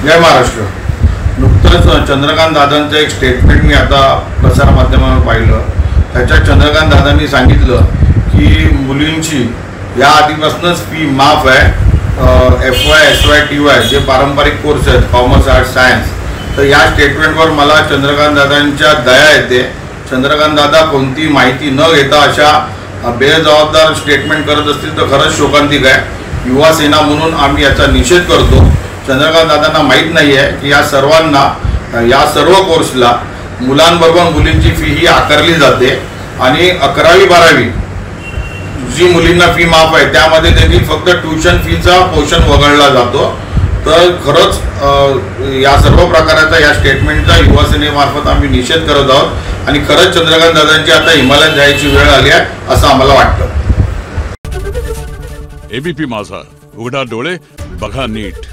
जय महाराष्ट्र। नुकतंच चंद्रकांत दादांचं एक स्टेटमेंट मी आता प्रसारमाध्यमावर पाहिलं। त्याच्यात चंद्रकांत दादांनी सांगितलं की मुलींची या आधीपासूनच फी माफ आहे, FY, SY, TY जे पारंपरिक कोर्स आहेत, कॉमर्स, आर्ट्स, सायन्स। तर या स्टेटमेंटवर मला चंद्रकांत दादांच्या दया येते। चंद्रकांत दादा कोणती माहिती न घेता अशा बेजबाबदार स्टेटमेंट करत असतील तर खरंच शोकांतिक आहे। युवा सेना म्हणून आम्ही याचा निषेध करतो। चंद्रकांत दादांना माहीत नाही आहे की या सर्वांना, या सर्व कोर्सला मुलांबरोबर मुलींची फी ही आकारली जाते आणि 11वी 12वी जी मुलींना फी माफ आहे त्यामध्ये देखील फक्त ट्यूशन फीचा पोर्शन वगळला जातो। तर खरंच या सर्व प्रकाराचा, या स्टेटमेंटचा युवा सेनेमार्फत आम्ही निषेध करत आहोत आणि खरंच चंद्रकांत दादांची आता हिमालयात जायची वेळ आली आहे असं आम्हाला वाटतं। ABP माझा, उघडा डोळे बघा नीट।